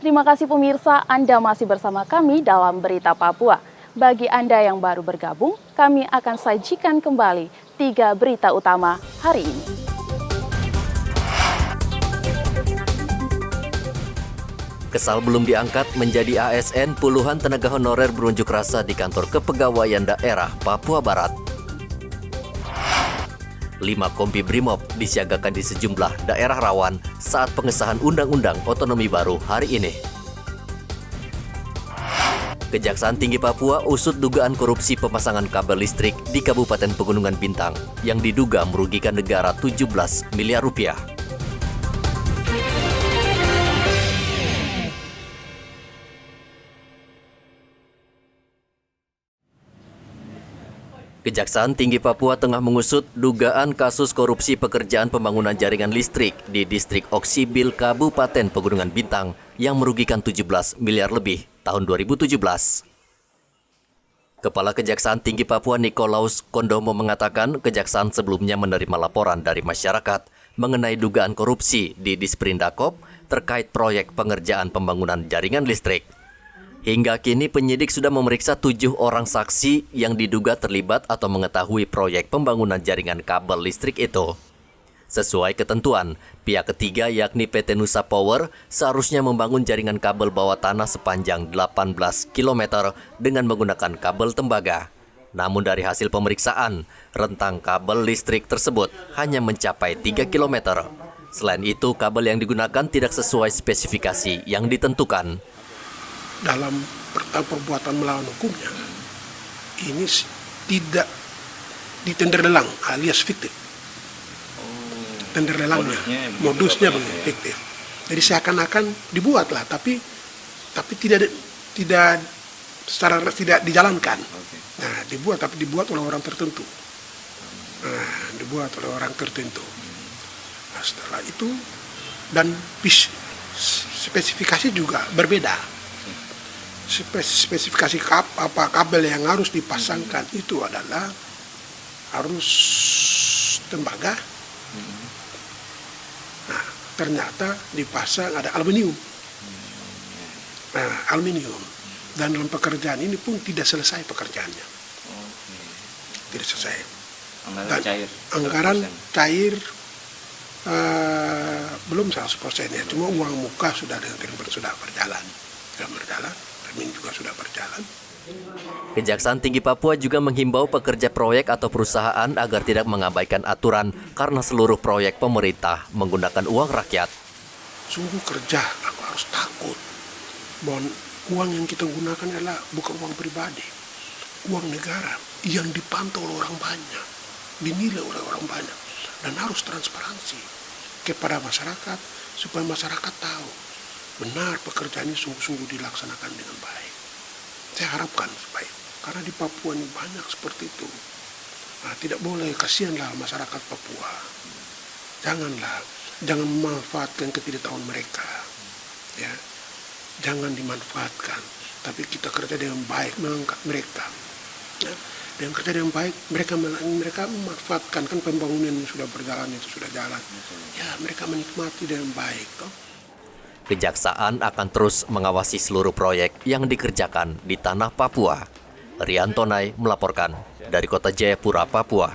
Terima kasih pemirsa, Anda masih bersama kami dalam Berita Papua. Bagi Anda yang baru bergabung, kami akan sajikan kembali 3 berita utama hari ini. Kesal belum diangkat menjadi ASN, puluhan tenaga honorer berunjuk rasa di kantor kepegawaian daerah Papua Barat. 5 kompi Brimob disiagakan di sejumlah daerah rawan saat pengesahan Undang-Undang Otonomi baru hari ini. Kejaksaan Tinggi Papua usut dugaan korupsi pemasangan kabel listrik di Kabupaten Pegunungan Bintang yang diduga merugikan negara 17 miliar rupiah. Kejaksaan Tinggi Papua tengah mengusut dugaan kasus korupsi pekerjaan pembangunan jaringan listrik di Distrik Oksibil Kabupaten Pegunungan Bintang yang merugikan 17 miliar lebih tahun 2017. Kepala Kejaksaan Tinggi Papua Nikolaus Kondomo mengatakan kejaksaan sebelumnya menerima laporan dari masyarakat mengenai dugaan korupsi di Disprindakop terkait proyek pengerjaan pembangunan jaringan listrik. Hingga kini penyidik sudah memeriksa 7 orang saksi yang diduga terlibat atau mengetahui proyek pembangunan jaringan kabel listrik itu. Sesuai ketentuan, pihak ketiga yakni PT Nusa Power seharusnya membangun jaringan kabel bawah tanah sepanjang 18 km dengan menggunakan kabel tembaga. Namun dari hasil pemeriksaan, rentang kabel listrik tersebut hanya mencapai 3 km. Selain itu, kabel yang digunakan tidak sesuai spesifikasi yang ditentukan. Dalam perbuatan melawan hukumnya, ini tidak ditender lelang alias fiktif. Tender lelangnya, modusnya begitu fiktif. Jadi seakan-akan dibuatlah, tapi tidak secara tidak dijalankan. Nah, dibuat oleh orang tertentu. Nah, setelah itu dan spesifikasi juga berbeda. Spesifikasi kabel yang harus dipasangkan itu adalah harus tembaga. Nah, ternyata dipasang ada aluminium. Nah, aluminium. Dan dalam pekerjaan ini pun tidak selesai pekerjaannya. Tidak selesai. Anggaran cair belum 100% ya. Cuma uang muka sudah berjalan. Rekening juga sudah berjalan. Kejaksaan Tinggi Papua juga menghimbau pekerja proyek atau perusahaan agar tidak mengabaikan aturan karena seluruh proyek pemerintah menggunakan uang rakyat. Sungguh kerja, aku harus takut bahwa uang yang kita gunakan adalah bukan uang pribadi, uang negara yang dipantau oleh orang banyak, dinilai oleh orang banyak, dan harus transparansi kepada masyarakat supaya masyarakat tahu benar pekerjaan ini sungguh-sungguh dilaksanakan dengan baik. Saya harapkan baik, karena di Papua ini banyak seperti itu. Nah, tidak boleh, kasihanlah masyarakat Papua. Jangan memanfaatkan ketidaktahuan mereka. Ya, jangan dimanfaatkan, tapi kita kerja dengan baik mengangkat mereka. Ya, dengan kerja dengan baik mereka memanfaatkan kan pembangunan yang sudah berjalan itu sudah jalan. Ya, mereka menikmati dengan baik, toh. Kejaksaan akan terus mengawasi seluruh proyek yang dikerjakan di tanah Papua. Rian Tonai melaporkan dari Kota Jayapura, Papua.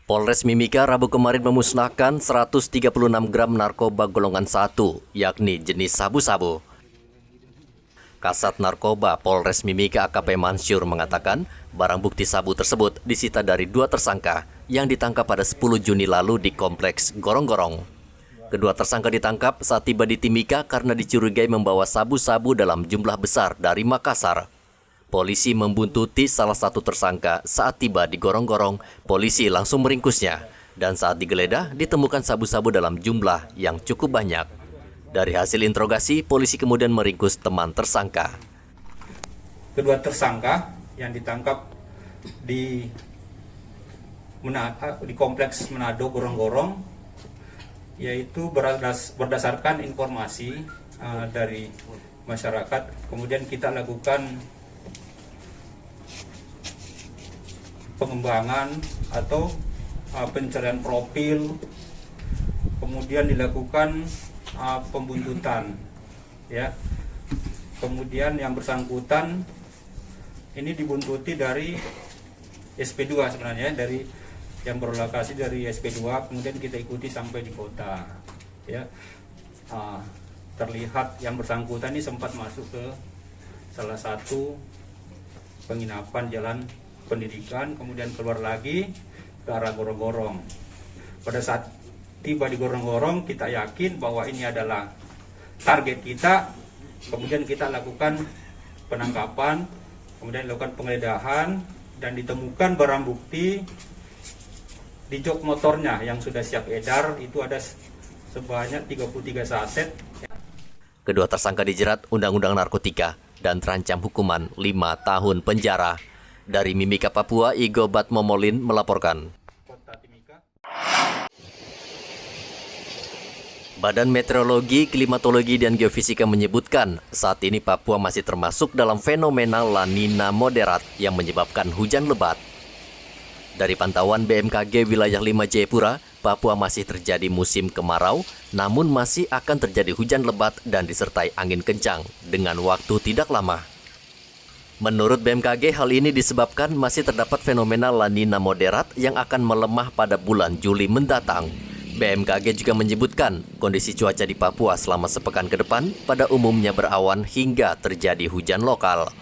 Polres Mimika Rabu kemarin memusnahkan 136 gram narkoba golongan 1, yakni jenis sabu-sabu. Kasat Narkoba Polres Mimika AKP Mansyur mengatakan barang bukti sabu tersebut disita dari 2 tersangka yang ditangkap pada 10 Juni lalu di Kompleks Gorong-Gorong. Kedua tersangka ditangkap saat tiba di Timika karena dicurigai membawa sabu-sabu dalam jumlah besar dari Makassar. Polisi membuntuti salah satu tersangka saat tiba di Gorong-Gorong, polisi langsung meringkusnya. Dan saat digeledah, ditemukan sabu-sabu dalam jumlah yang cukup banyak. Dari hasil interogasi, polisi kemudian meringkus teman tersangka. Kedua tersangka yang ditangkap di Kompleks Manado Gorong-Gorong, yaitu berdasarkan informasi dari masyarakat, kemudian kita lakukan pengembangan atau pencarian profil, kemudian dilakukan pembuntutan, ya. Kemudian yang bersangkutan ini dibuntuti dari SP2 sebenarnya, dari yang berlokasi dari SP2, kemudian kita ikuti sampai di kota, ya. Terlihat yang bersangkutan ini sempat masuk ke salah satu penginapan Jalan Pendidikan, kemudian keluar lagi ke arah Gorong-Gorong. Pada saat tiba di Gorong-Gorong, kita yakin bahwa ini adalah target kita. Kemudian kita lakukan penangkapan, kemudian lakukan penggeledahan, dan ditemukan barang bukti di jok motornya yang sudah siap edar. Itu ada sebanyak 33 saset. Kedua tersangka dijerat Undang-Undang Narkotika dan terancam hukuman 5 tahun penjara. Dari Mimika, Papua, Igo Batmomolin melaporkan. Badan Meteorologi, Klimatologi, dan Geofisika menyebutkan saat ini Papua masih termasuk dalam fenomena La Nina moderat yang menyebabkan hujan lebat. Dari pantauan BMKG wilayah 5 Jayapura, Papua masih terjadi musim kemarau, namun masih akan terjadi hujan lebat dan disertai angin kencang dengan waktu tidak lama. Menurut BMKG, hal ini disebabkan masih terdapat fenomena La Nina moderat yang akan melemah pada bulan Juli mendatang. BMKG juga menyebutkan kondisi cuaca di Papua selama sepekan ke depan pada umumnya berawan hingga terjadi hujan lokal.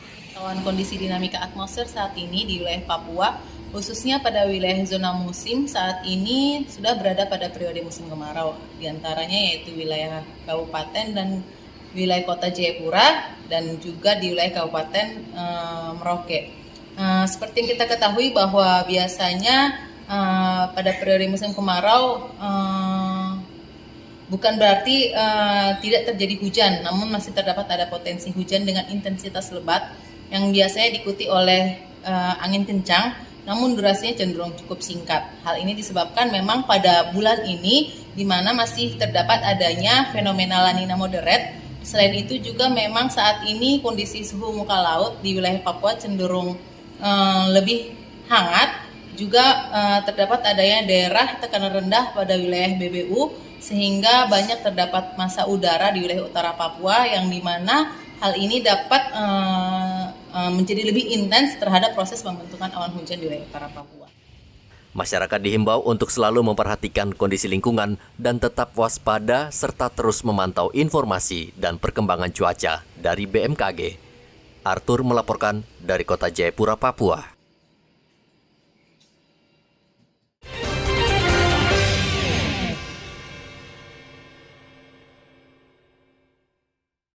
Kondisi dinamika atmosfer saat ini di wilayah Papua, khususnya pada wilayah zona musim saat ini sudah berada pada periode musim kemarau. Di antaranya yaitu wilayah Kabupaten dan wilayah Kota Jayapura dan juga di wilayah Kabupaten Merauke. Seperti yang kita ketahui bahwa biasanya pada periode musim kemarau bukan berarti tidak terjadi hujan, namun masih terdapat ada potensi hujan dengan intensitas lebat yang biasanya diikuti oleh angin kencang, namun durasinya cenderung cukup singkat. Hal ini disebabkan memang pada bulan ini di mana masih terdapat adanya fenomena La Nina moderate. Selain itu juga memang saat ini kondisi suhu muka laut di wilayah Papua cenderung lebih hangat. Juga terdapat adanya daerah tekanan rendah pada wilayah BBU, sehingga banyak terdapat massa udara di wilayah utara Papua yang dimana hal ini dapat menjadi lebih intens terhadap proses pembentukan awan hujan di wilayah utara Papua. Masyarakat dihimbau untuk selalu memperhatikan kondisi lingkungan dan tetap waspada serta terus memantau informasi dan perkembangan cuaca dari BMKG. Arthur melaporkan dari Kota Jayapura, Papua.